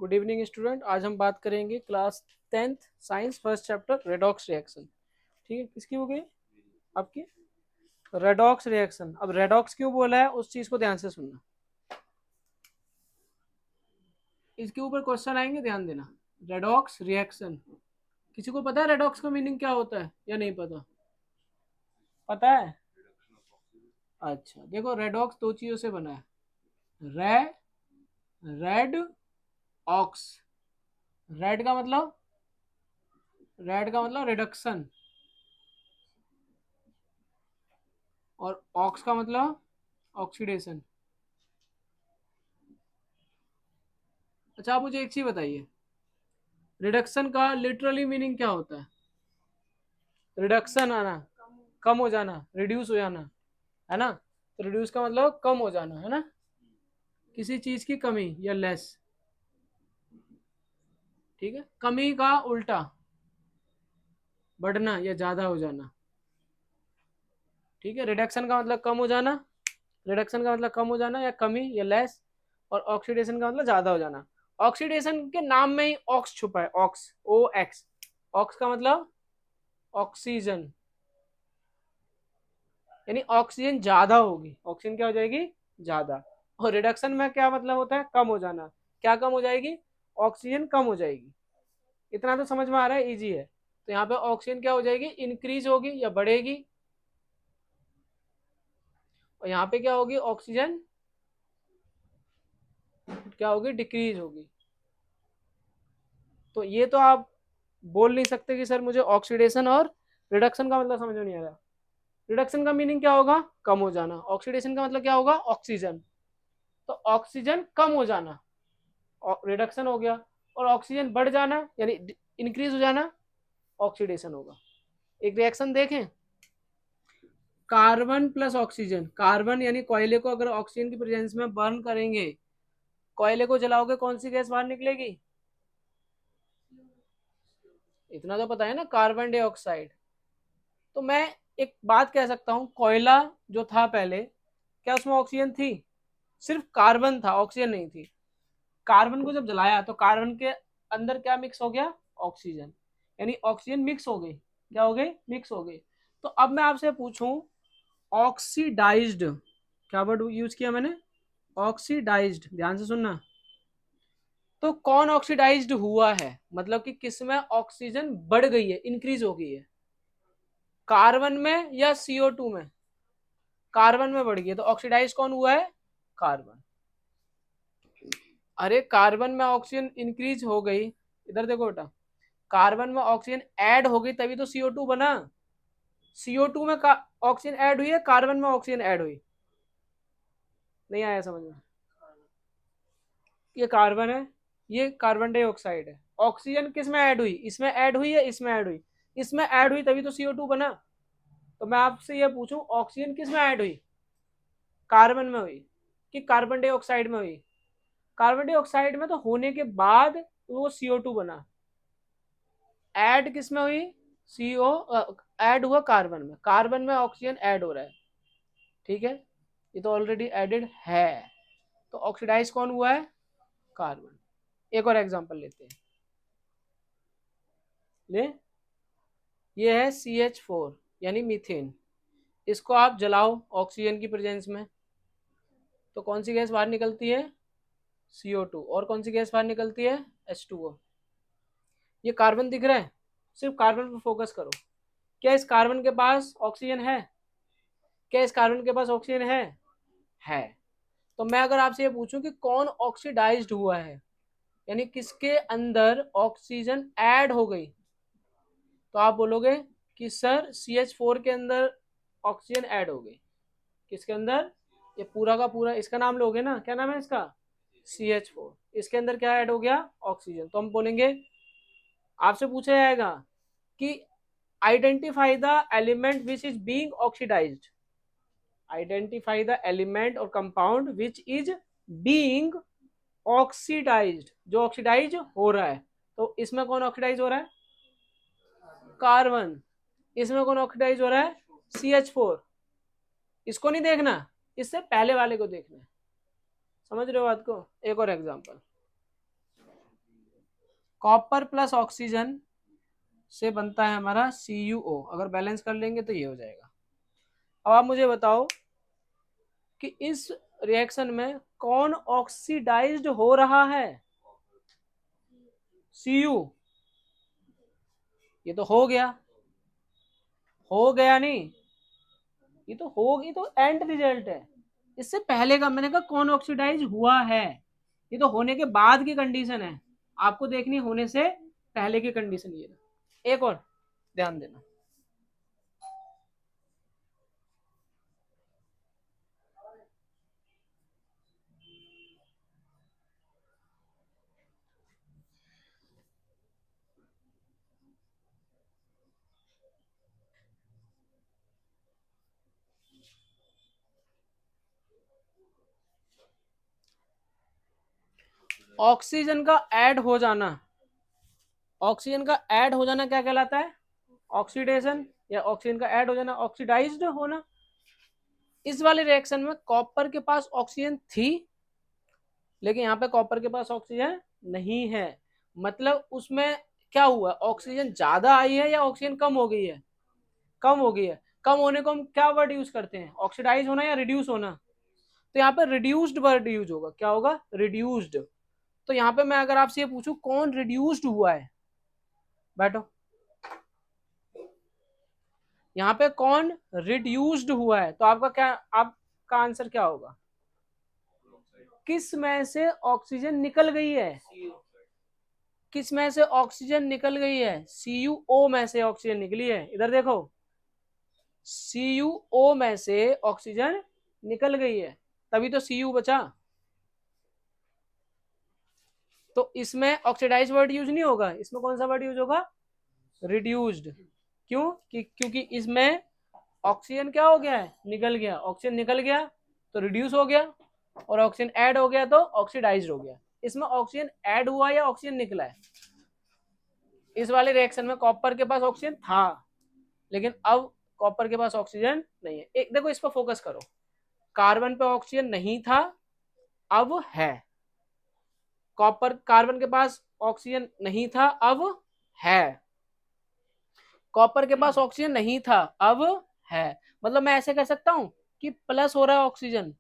Good evening student. आज हम बात करेंगे class 10th science first chapter redox reaction. ठीक है, किसकी हो गई आपकी? Redox reaction. अब रेडॉक्स क्यों बोला है उस चीज को ध्यान से सुनना, इसके ऊपर क्वेश्चन आएंगे, ध्यान देना। रेडॉक्स रिएक्शन, किसी को पता है रेडॉक्स का मीनिंग क्या होता है या नहीं पता? पता है? अच्छा देखो, रेडॉक्स दो चीजों से बना है। रे रेड ऑक्स। रेड का मतलब, रिडक्शन, और ऑक्स का मतलब ऑक्सीडेशन। अच्छा आप मुझे एक चीज बताइए, रिडक्शन का लिटरली मीनिंग क्या होता है? रिडक्शन आना, कम हो जाना, रिड्यूस हो जाना, है ना? तो रिड्यूस का मतलब कम हो जाना, है ना? किसी चीज की कमी या लेस। ठीक है, कमी का उल्टा बढ़ना या ज्यादा हो जाना। ठीक है, रिडक्शन का मतलब कम हो जाना, रिडक्शन का मतलब कम हो जाना या कमी या लेस, और ऑक्सीडेशन का मतलब ज्यादा हो जाना। ऑक्सीडेशन के नाम में ही ऑक्स छुपा है, ऑक्स, ओ एक्स। ऑक्स का मतलब ऑक्सीजन, यानी ऑक्सीजन ज्यादा होगी, ऑक्सीजन क्या हो जाएगी? ज्यादा। और रिडक्शन में क्या मतलब होता है? कम हो जाना। क्या कम हो जाएगी? ऑक्सीजन कम हो जाएगी। इतना तो समझ में आ रहा है, इजी है। तो यहाँ पे ऑक्सीजन क्या हो जाएगी? इंक्रीज होगी या बढ़ेगी, और यहाँ पे क्या होगी? ऑक्सीजन क्या होगी? डिक्रीज होगी। तो ये तो आप बोल नहीं सकते कि सर मुझे ऑक्सीडेशन और रिडक्शन का मतलब समझ में नहीं आ रहा। रिडक्शन का मीनिंग क्या होगा? कम हो जाना। ऑक्सीडेशन का मतलब क्या होगा? ऑक्सीजन। तो ऑक्सीजन कम हो जाना रिडक्शन हो गया, और ऑक्सीजन बढ़ जाना यानी इंक्रीज हो जाना ऑक्सीडेशन होगा। एक रिएक्शन देखें, कार्बन प्लस ऑक्सीजन। कार्बन यानी कोयले को अगर ऑक्सीजन की प्रेजेंस में बर्न करेंगे, कोयले को जलाओगे, कौन सी गैस बाहर निकलेगी? इतना तो पता है ना, कार्बन डाइऑक्साइड। तो मैं एक बात कह सकता हूं, कोयला जो था पहले, क्या उसमें ऑक्सीजन थी? सिर्फ कार्बन था, ऑक्सीजन नहीं थी। कार्बन को जब जलाया तो कार्बन के अंदर क्या मिक्स हो गया? ऑक्सीजन। यानी ऑक्सीजन मिक्स हो गई। क्या हो गई? मिक्स हो गई। तो अब मैं आपसे पूछूं, ऑक्सीडाइज्ड, क्या वर्ड यूज किया मैंने? ऑक्सीडाइज्ड, ध्यान से सुनना। तो कौन ऑक्सीडाइज्ड हुआ है, मतलब कि किसमें ऑक्सीजन बढ़ गई है, इंक्रीज हो गई है? कार्बन में या CO2 में? कार्बन में बढ़ गई है, तो ऑक्सीडाइज कौन हुआ है? कार्बन। अरे कार्बन में ऑक्सीजन इंक्रीज हो गई, इधर देखो बेटा, कार्बन में ऑक्सीजन ऐड हो गई तभी तो CO2 बना। CO2 में ऑक्सीजन ऐड हुई है, कार्बन में ऑक्सीजन ऐड हुई? नहीं आया समझ में? ये कार्बन है, ये कार्बन डाइऑक्साइड है। ऑक्सीजन किस में ऐड हुई? इसमें ऐड हुई है, इसमें ऐड हुई? इसमें ऐड हुई तभी तो CO2 बना। तो मैं आपसे ये पूछूं, ऑक्सीजन किस में ऐड हुई? कार्बन में हुई कि कार्बन डाइऑक्साइड में हुई? कार्बन डाइऑक्साइड में तो होने के बाद वो CO2 बना। ऐड किस में हुई? CO ऐड हुआ कार्बन में, कार्बन में ऑक्सीजन ऐड हो रहा है। ठीक है, ये तो ऑलरेडी एडेड है। तो ऑक्सीडाइज कौन हुआ है? कार्बन। एक और एग्जांपल लेते हैं, ले, ये है CH4 यानी मीथेन। इसको आप जलाओ ऑक्सीजन की प्रेजेंस में, तो कौन सी गैस बाहर निकलती है? CO2। और कौन सी गैस बाहर निकलती है? H2O। ये कार्बन दिख रहा है, सिर्फ कार्बन पर फोकस करो। क्या इस कार्बन के पास ऑक्सीजन है? क्या इस कार्बन के पास ऑक्सीजन है। तो मैं अगर आपसे ये पूछूं कि कौन ऑक्सीडाइज्ड हुआ है, यानी किसके अंदर ऑक्सीजन ऐड हो गई, तो आप बोलोगे कि सर CH4 के अंदर ऑक्सीजन ऐड हो गई। किसके अंदर? ये पूरा का पूरा इसका नाम लोगे ना, क्या नाम है इसका? CH4। इसके अंदर क्या ऐड हो गया? ऑक्सीजन। तो हम बोलेंगे, आपसे पूछा जाएगा कि identify the element which is being oxidised. Identify the element और compound which is being oxidised, जो ऑक्सीडाइज हो रहा है। तो इसमें कौन ऑक्सीडाइज हो रहा है? कार्बन। इसमें कौन ऑक्सीडाइज हो रहा है? CH4। इसको नहीं देखना, इससे पहले वाले को देखना है। समझ रहे हो बात को? एक और एग्जांपल, कॉपर प्लस ऑक्सीजन से बनता है हमारा CuO। अगर बैलेंस कर लेंगे तो ये हो जाएगा। अब आप मुझे बताओ कि इस रिएक्शन में कौन ऑक्सीडाइज्ड हो रहा है? Cu। ये तो हो गया नहीं, ये तो होगी, तो एंड रिजल्ट है। इससे पहले का मैंने कहा कौन ऑक्सीडाइज हुआ है, ये तो होने के बाद की कंडीशन है, आपको देखनी होने से पहले की कंडीशन। ये एक और ध्यान देना, ऑक्सीजन का ऐड हो जाना, ऑक्सीजन का ऐड हो जाना क्या कहलाता है? ऑक्सीडेशन, या ऑक्सीजन का ऐड हो जाना ऑक्सीडाइज्ड होना। इस वाले रिएक्शन में कॉपर के पास ऑक्सीजन थी, लेकिन यहाँ पे कॉपर के पास ऑक्सीजन नहीं है। मतलब उसमें क्या हुआ, ऑक्सीजन ज्यादा आई है या ऑक्सीजन कम हो गई है? कम हो गई है। कम होने को हम क्या वर्ड यूज करते हैं? ऑक्सीडाइज होना या रिड्यूस होना? तो यहाँ पे रिड्यूस्ड वर्ड यूज होगा। क्या होगा? रिड्यूस्ड। तो यहाँ पे मैं अगर आपसे ये पूछूं कौन रिड्यूस्ड हुआ है, बैठो, यहाँ पे कौन रिड्यूस्ड हुआ है, तो आपका क्या, आपका आंसर क्या होगा? किस में से ऑक्सीजन निकल गई है? किस में से ऑक्सीजन निकल गई है? CuO में से ऑक्सीजन निकली है। इधर देखो, CuO में से ऑक्सीजन निकल गई है, तभी तो Cu बचा। तो इसमें ऑक्सीडाइज वर्ड यूज नहीं होगा, इसमें कौन सा वर्ड यूज होगा? रिड्यूस्ड। क्यों? क्योंकि इसमें ऑक्सीजन क्या हो गया है? निकल गया। ऑक्सीजन निकल गया तो रिड्यूस हो गया, और ऑक्सीजन ऐड हो गया तो ऑक्सीडाइज हो गया। इसमें ऑक्सीजन ऐड हुआ या ऑक्सीजन निकला है? इस वाले रिएक्शन में कॉपर के पास ऑक्सीजन था, लेकिन अब कॉपर के पास ऑक्सीजन नहीं है। एक देखो, इस पर फोकस करो, कार्बन पे ऑक्सीजन नहीं था, अब है। कॉपर, कार्बन के पास ऑक्सीजन नहीं था, अब है। कॉपर के पास ऑक्सीजन नहीं था, अब है। मतलब मैं ऐसे कह सकता हूं कि प्लस हो रहा है ऑक्सीजन,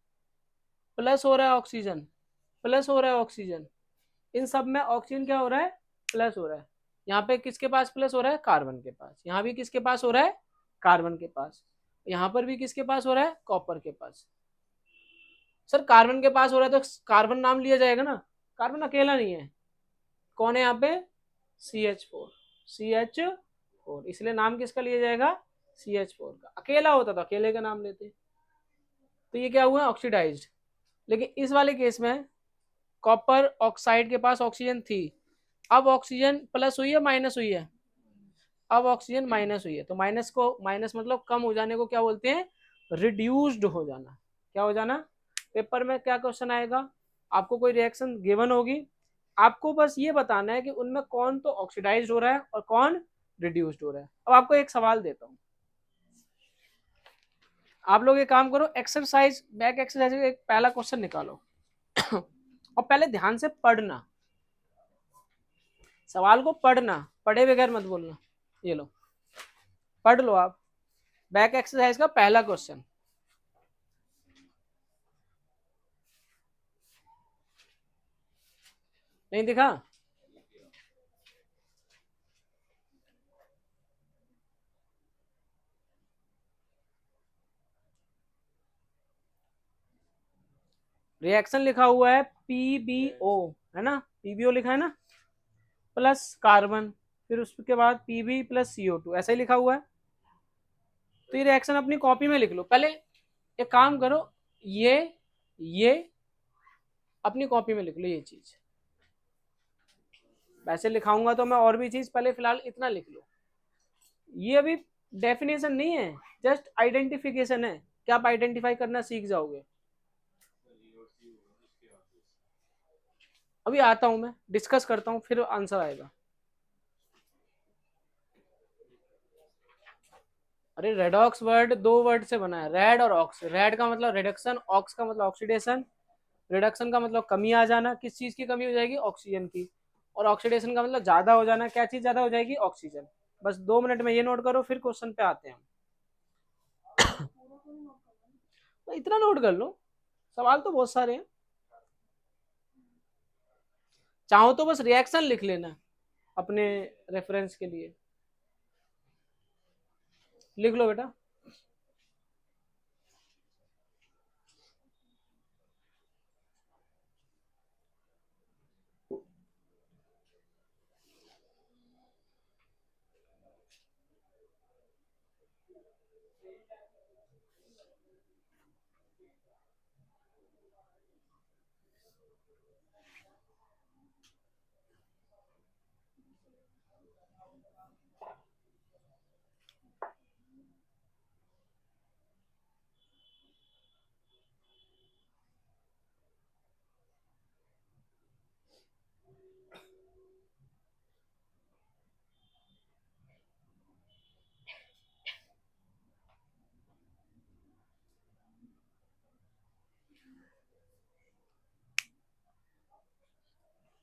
प्लस हो रहा है ऑक्सीजन, प्लस हो रहा है ऑक्सीजन। इन सब में ऑक्सीजन क्या हो रहा है? प्लस हो रहा है। यहाँ पे किसके पास प्लस हो रहा है? कार्बन के पास। यहाँ भी किसके पास हो रहा है? कार्बन के पास। यहाँ पर भी किसके पास हो रहा है? कॉपर के पास। सर कार्बन के पास हो रहा है तो कार्बन नाम लिया जाएगा ना, कार्बन अकेला नहीं है। कौन है यहाँ पे? CH4, CH4, इसलिए नाम किसका लिया जाएगा? CH4 का। अकेला होता तो अकेले का नाम लेते। तो ये क्या हुआ? ऑक्सीडाइज्ड। लेकिन इस वाले केस में कॉपर ऑक्साइड के पास ऑक्सीजन थी, अब ऑक्सीजन प्लस हुई है माइनस हुई है? अब ऑक्सीजन माइनस हुई है। तो माइनस को, माइनस मतलब कम हो जाने को क्या बोलते हैं? रिड्यूस्ड हो जाना। क्या हो जाना? पेपर में क्या क्वेश्चन आएगा, आपको कोई रिएक्शन गिवन होगी, आपको बस ये बताना है कि उनमें कौन तो ऑक्सीडाइज हो रहा है और कौन रिड्यूस्ड हो रहा है। अब आपको एक सवाल देता हूं, आप लोग एक काम करो, एक्सरसाइज, बैक एक्सरसाइज एक पहला क्वेश्चन निकालो और पहले ध्यान से पढ़ना, सवाल को पढ़ना, पढ़े बगैर मत बोलना। ये लो, पढ़ लो आप, बैक एक्सरसाइज का पहला क्वेश्चन। नहीं दिखा? रिएक्शन लिखा हुआ है PbO, है ना? PbO लिखा है ना, प्लस कार्बन, फिर उसके बाद Pb प्लस CO2, ऐसा ही लिखा हुआ है। तो ये रिएक्शन अपनी कॉपी में लिख लो। पहले एक काम करो, ये अपनी कॉपी में लिख लो ये चीज। वैसे लिखाऊंगा तो मैं और भी चीज, पहले फिलहाल इतना लिख लो। ये अभी डेफिनेशन नहीं है, जस्ट आइडेंटिफिकेशन है कि आप आइडेंटिफाई करना सीख जाओगे। अभी आता हूं, मैं डिस्कस करता हूं, फिर आंसर आएगा। अरे रेडॉक्स वर्ड दो वर्ड से बना है, रेड और ऑक्स। रेड का मतलब रिडक्शन, ऑक्स का मतलब ऑक्सीडेशन। रिडक्शन का मतलब कमी आ जाना, किस चीज की कमी हो जाएगी? ऑक्सीजन की। और ऑक्सीडेशन का मतलब ज्यादा हो जाना, क्या चीज ज्यादा हो जाएगी? ऑक्सीजन। बस 2 मिनट में ये नोट करो, फिर क्वेश्चन पे आते हैं हम। तो इतना नोट कर लो, सवाल तो बहुत सारे हैं। चाहो तो बस रिएक्शन लिख लेना अपने रेफरेंस के लिए, लिख लो बेटा।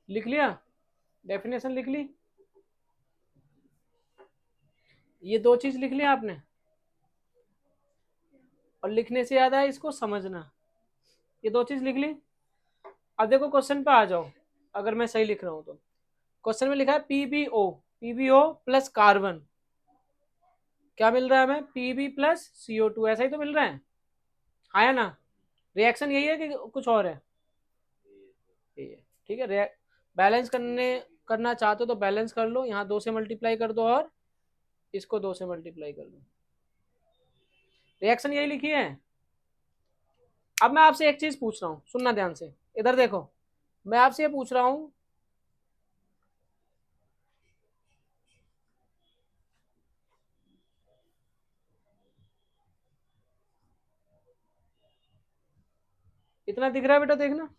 लिख लिया? डेफिनेशन लिख ली? ये दो चीज लिख लिया आपने? और लिखने से याद आया, इसको समझना। ये दो चीज लिख ली? अब देखो क्वेश्चन पे आ जाओ, अगर मैं सही लिख रहा हूं तो। क्वेश्चन में लिखा है पीबीओ, पीबीओ प्लस कार्बन, क्या मिल रहा है हमें? पीबी प्लस CO2, ऐसा ही तो मिल रहा है, हाँ या ना? रिएक्शन यही है कि कुछ और है? यही है, ठीक है। बैलेंस करना चाहते हो तो बैलेंस कर लो, यहाँ 2 से मल्टीप्लाई कर दो और इसको 2 से मल्टीप्लाई कर दो। रिएक्शन यही लिखी है। अब मैं आपसे एक चीज पूछ रहा हूँ, सुनना ध्यान से, इधर देखो। मैं आपसे ये पूछ रहा हूँ, इतना दिख रहा है बेटा, देखना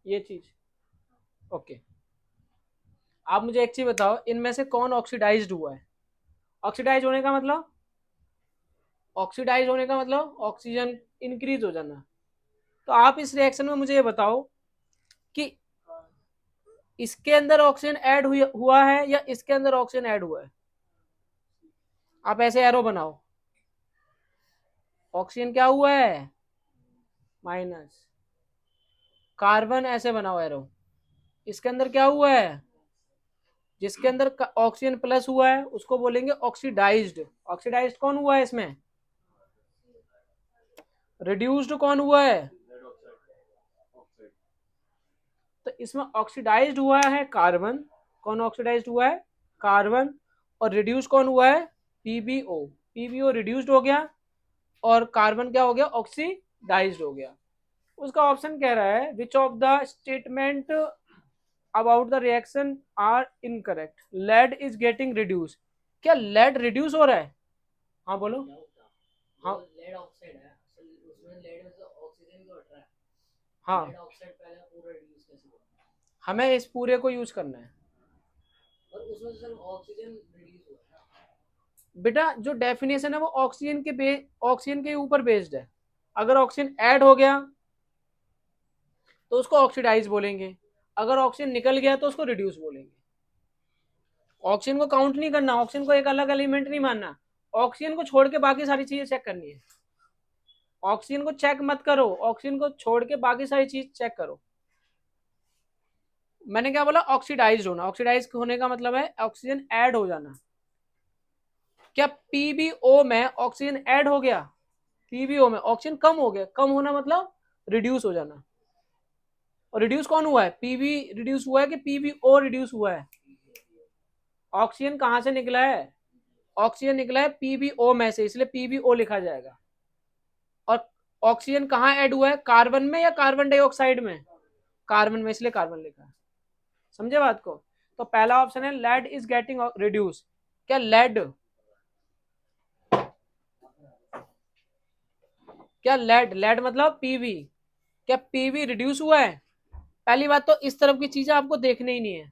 ये चीज। ओके, आप मुझे एक चीज बताओ, इनमें से कौन ऑक्सीडाइज्ड हुआ है? ऑक्सीडाइज होने का मतलब, ऑक्सीडाइज होने का मतलब ऑक्सीजन इंक्रीज हो जाना। तो आप इस रिएक्शन में मुझे ये बताओ कि इसके अंदर ऑक्सीजन ऐड हुआ है या इसके अंदर ऑक्सीजन ऐड हुआ है? आप ऐसे एरो बनाओ, ऑक्सीजन क्या हुआ है? माइनस। कार्बन ऐसे बनाओ एरो, इसके अंदर क्या हुआ है? जिसके अंदर ऑक्सीजन प्लस हुआ है उसको बोलेंगे ऑक्सीडाइज्ड। ऑक्सीडाइज्ड कौन हुआ है इसमें? रिड्यूस्ड कौन हुआ है? तो इसमें ऑक्सीडाइज्ड हुआ है कार्बन। कौन ऑक्सीडाइज्ड हुआ है? कार्बन। और रिड्यूस कौन हुआ है? पीबीओ। पीबीओ रिड्यूस्ड हो गया और कार्बन क्या हो गया? ऑक्सीडाइज्ड हो गया। उसका ऑप्शन कह रहा है which of the statement about the reaction are incorrect, lead is getting reduce. क्या लेड रिड्यूस हो रहा है? हाँ बोलो। हाँ लेड ऑक्साइड है, उसमें लेड में तो ऑक्सीजन तो हट रहा है। हाँ लेड ऑक्साइड पहले पूरा रिड्यूस कैसे करें? हमें इस पूरे को यूज करना है और उसमें सिर्फ ऑक्सीजन रिड्यूस हो रहा है। बेटा जो डेफिनेशन है वो ऑक्सीजन के ऊपर बेस्ड है। अगर ऑक्सीजन ऐड हो गया तो उसको ऑक्सीडाइज बोलेंगे, अगर ऑक्सीजन निकल गया तो उसको रिड्यूस बोलेंगे। ऑक्सीजन को काउंट नहीं करना, ऑक्सीजन को एक अलग एलिमेंट नहीं मानना, ऑक्सीजन को छोड़ के बाकी सारी चीजें चेक करनी है। ऑक्सीजन को चेक मत करो, ऑक्सीजन को छोड़ के बाकी सारी चीज चेक करो। मैंने क्या बोला? ऑक्सीडाइज होना। ऑक्सीडाइज होने का मतलब है ऑक्सीजन ऐड हो जाना। क्या पीबीओ में ऑक्सीजन ऐड हो गया? पीबीओ में ऑक्सीजन कम हो गया। कम होना मतलब रिड्यूस हो जाना। और रिड्यूस कौन हुआ है? पीबी रिड्यूस हुआ है कि पीबीओ रिड्यूस हुआ है? ऑक्सीजन कहां से निकला है? ऑक्सीजन निकला है पीबीओ में से, इसलिए पीबीओ लिखा जाएगा। और ऑक्सीजन कहाँ ऐड हुआ है? कार्बन में या कार्बन डाइऑक्साइड में? कार्बन में, इसलिए कार्बन लिखा है। समझे बात को? तो पहला ऑप्शन है लेड इज गेटिंग रिड्यूस। क्या लेड, क्या लेड, लेड मतलब पीवी, क्या पीवी रिड्यूस हुआ है? पहली बात तो इस तरफ की चीजें आपको देखने ही नहीं है।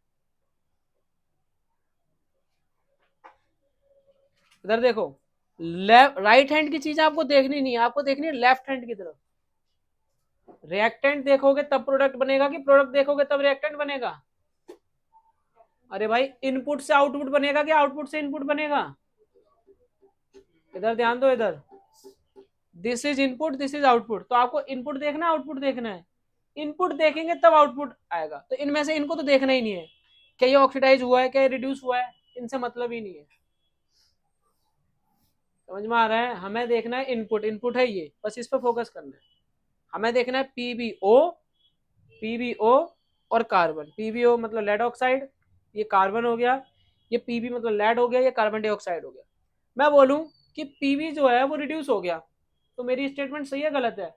इधर देखो, लेफ्ट राइट हैंड की चीजें आपको देखनी नहीं है, आपको देखनी है लेफ्ट हैंड की तरफ। रिएक्टेंट देखोगे तब प्रोडक्ट बनेगा कि प्रोडक्ट देखोगे तब रिएक्टेंट बनेगा? अरे भाई इनपुट से आउटपुट बनेगा कि आउटपुट से इनपुट बनेगा? इधर ध्यान दो, इधर this is input, this is output. तो आपको इनपुट देखना है, आउटपुट देखना है? इनपुट देखेंगे तब आउटपुट आएगा। तो इनमें से इनको तो देखना ही नहीं है, क्या ये ऑक्सीडाइज हुआ है, क्या ये रिड्यूस हुआ है, इनसे मतलब ही नहीं है। समझ में आ रहा है? हमें देखना है इनपुट, इनपुट है ये, बस इस पर फोकस करना है। हमें देखना है पीबीओ, पीबीओ और कार्बन। पीबीओ मतलब लेड ऑक्साइड, ये कार्बन हो गया। ये पीबी मतलब लेड हो गया, ये कार्बन डाइऑक्साइड हो गया। मैं बोलूं कि पीबी जो है वो रिड्यूस हो गया, तो मेरी स्टेटमेंट सही है गलत है?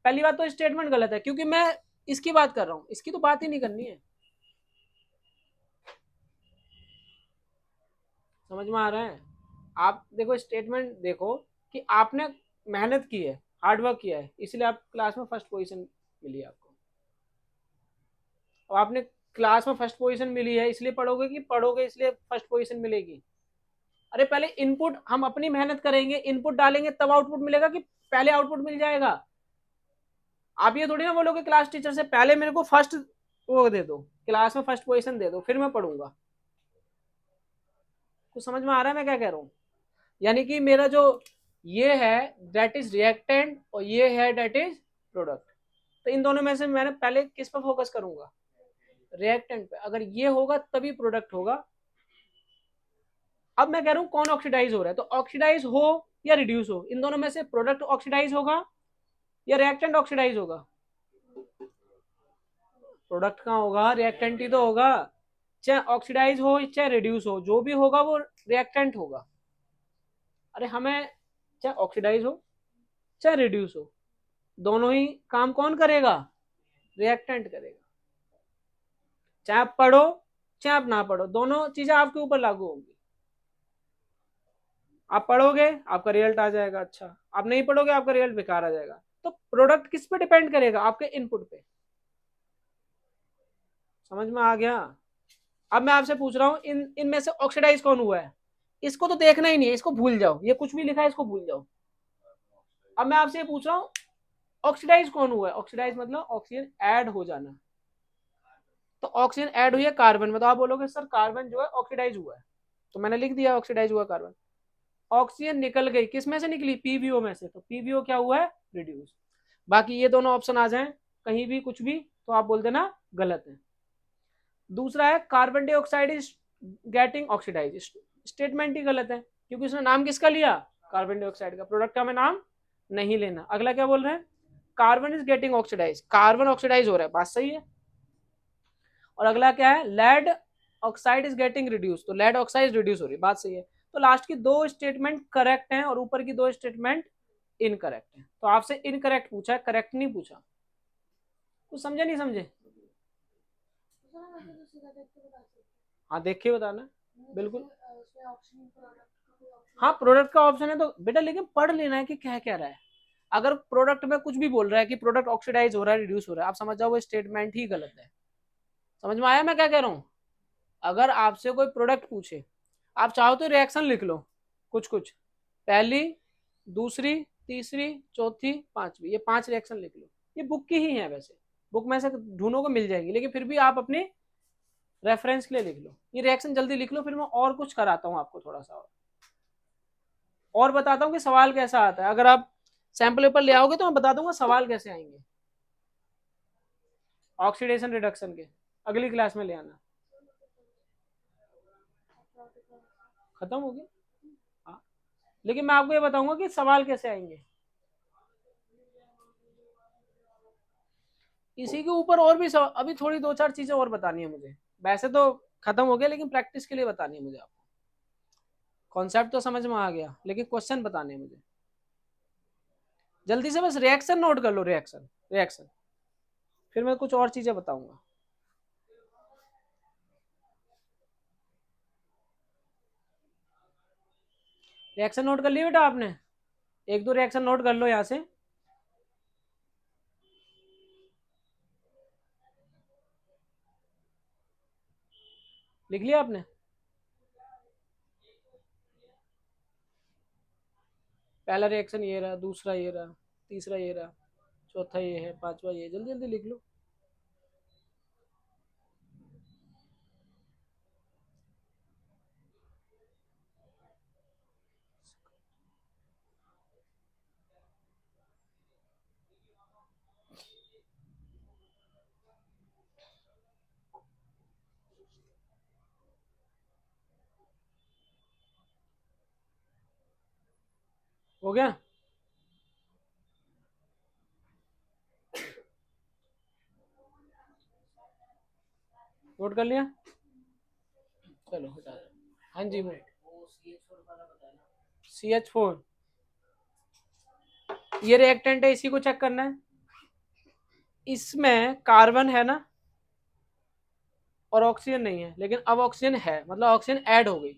पहली बात तो स्टेटमेंट गलत है, क्योंकि मैं इसकी बात कर रहा हूं, इसकी तो बात ही नहीं करनी है। समझ में आ रहा है? आप देखो स्टेटमेंट देखो कि आपने मेहनत की है, हार्डवर्क किया है, इसलिए आप क्लास में फर्स्ट पोजीशन मिली है आपको। और आपने क्लास में फर्स्ट पोजीशन मिली है इसलिए पढ़ोगे कि पढ़ोगे इसलिए फर्स्ट पोजीशन मिलेगी? अरे पहले इनपुट हम अपनी मेहनत करेंगे, इनपुट डालेंगे तब आउटपुट मिलेगा, कि पहले आउटपुट मिल जाएगा? आप ये थोड़ी ना बोलोगे क्लास टीचर से पहले मेरे को फर्स्ट वो दे दो, क्लास में फर्स्ट पोजीशन दे दो, फिर मैं पढ़ूंगा। कुछ समझ में आ रहा है मैं क्या कह रहा हूँ? यानी कि मेरा जो ये है दैट इज रिएक्टेंट और ये है दैट इज प्रोडक्ट। तो इन दोनों में से मैंने पहले किस पर फोकस करूंगा? रिएक्टेंट पे। अगर ये होगा तभी प्रोडक्ट होगा। अब मैं कह रहा हूं कौन ऑक्सीडाइज हो रहा है, तो ऑक्सीडाइज हो या रिड्यूस हो, इन दोनों में से प्रोडक्ट ऑक्सीडाइज होगा या रिएक्टेंट ऑक्सीडाइज होगा? प्रोडक्ट कहाँ होगा, रिएक्टेंट ही तो होगा। चाहे ऑक्सीडाइज हो चाहे रिड्यूस हो, जो भी होगा वो रिएक्टेंट होगा। अरे हमें चाहे ऑक्सीडाइज हो चाहे रिड्यूस हो, दोनों ही काम कौन करेगा? रिएक्टेंट करेगा। चाहे आप पढ़ो चाहे आप ना पढ़ो, दोनों चीजें आपके ऊपर लागू होंगी। आप पढ़ोगे आपका रिजल्ट आ जाएगा अच्छा, आप नहीं पढ़ोगे आपका रिजल्ट बेकार आ जाएगा। तो प्रोडक्ट किस पे डिपेंड करेगा? आपके इनपुट पे। समझ में आ गया? अब मैं आपसे पूछ रहा हूँ इन इनमें से ऑक्सीडाइज कौन हुआ है? इसको तो देखना ही नहीं है, इसको भूल जाओ, ये कुछ भी लिखा है इसको भूल जाओ। अब मैं आपसे ये पूछ रहा हूँ ऑक्सीडाइज कौन हुआ है? ऑक्सीडाइज मतलब ऑक्सीजन ऐड हो जाना। तो ऑक्सीजन ऐड हुई है कार्बन में, तो आप बोलोगे सर कार्बन जो है ऑक्सीडाइज हुआ है, तो मैंने लिख दिया ऑक्सीडाइज हुआ कार्बन। ऑक्सीजन निकल गई, किस में से निकली? पीवीओ में से, तो पीवीओ क्या हुआ है? रिड्यूस। बाकी ये दोनों ऑप्शन आ जाएं कहीं भी कुछ भी तो आप बोल देना गलत है। दूसरा है carbon dioxide is getting oxidise, statement ही गलत है, क्योंकि उसने नाम किसका लिया? कार्बन डाइऑक्साइड का। प्रोडक्ट का हमें नाम नहीं लेना। अगला क्या बोल रहे हैं? Carbon is getting oxidise, carbon oxidise हो रहा है, बात सही है। और अगला क्या है? Lead oxide is getting reduce, तो लेड ऑक्साइड रिड्यूस हो रही है, बात सही है। तो लास्ट की दो स्टेटमेंट करेक्ट हैं और ऊपर की दो स्टेटमेंट इनकरेक्ट है। तो आपसे इनकरेक्ट पूछा है, करेक्ट नहीं पूछा। कुछ समझे नहीं समझे? हाँ देख के बताना बिल्कुल। हाँ प्रोडक्ट का ऑप्शन है तो बेटा, लेकिन पढ़ लेना है कि क्या कह रहा है। अगर प्रोडक्ट में कुछ भी बोल रहा है कि प्रोडक्ट ऑक्सीडाइज हो रहा है, रिड्यूस हो रहा है, आप समझ जाओ वो स्टेटमेंट ही गलत है। समझ में आया मैं क्या कह रहा हूँ? अगर आपसे कोई प्रोडक्ट पूछे, आप चाहो तो रिएक्शन लिख लो, कुछ कुछ, पहली, दूसरी, तीसरी, चौथी, पांचवी, ये 5 रिएक्शन लिख लो। ये बुक की ही है वैसे, बुक में से ढूंढो को मिल जाएगी, लेकिन फिर भी आप अपने रेफरेंस के लिए लिख लो। ये रिएक्शन जल्दी लिख लो, फिर मैं और कुछ कराता हूँ आपको थोड़ा सा और बताता हूँ कि सवाल कैसा आता है। अगर आप सैंपल पेपर ले आओगे तो मैं बता दूंगा सवाल कैसे आएंगे ऑक्सीडेशन रिडक्शन के। अगली क्लास में ले आना। खत्म हो गया? हाँ, लेकिन मैं आपको ये बताऊंगा कि सवाल कैसे आएंगे। इसी के ऊपर और भी अभी थोड़ी 2-4 चीजें और बतानी है मुझे। वैसे तो खत्म हो गया, लेकिन प्रैक्टिस के लिए बतानी है मुझे आपको। कॉन्सेप्ट तो समझ में आ गया, लेकिन क्वेश्चन बताने हैं मुझे। जल्दी से बस रिएक्शन नोट कर लो, रिएक्शन रिएक्शन, फिर मैं कुछ और चीजें बताऊंगा। रिएक्शन नोट कर लिया बेटा आपने? एक दो रिएक्शन नोट कर लो यहाँ से। लिख लिया आपने? पहला रिएक्शन ये रहा, दूसरा ये रहा, तीसरा ये रहा, चौथा ये है, पांचवा ये। जल्दी जल्दी लिख लो। हो गया? नोट कर लिया? चलो हटा दो। हाँ जी, वो CH4 ये रिएक्टेंट है, इसी को चेक करना है। इसमें कार्बन है ना और ऑक्सीजन नहीं है, लेकिन अब ऑक्सीजन है, मतलब ऑक्सीजन ऐड हो गई।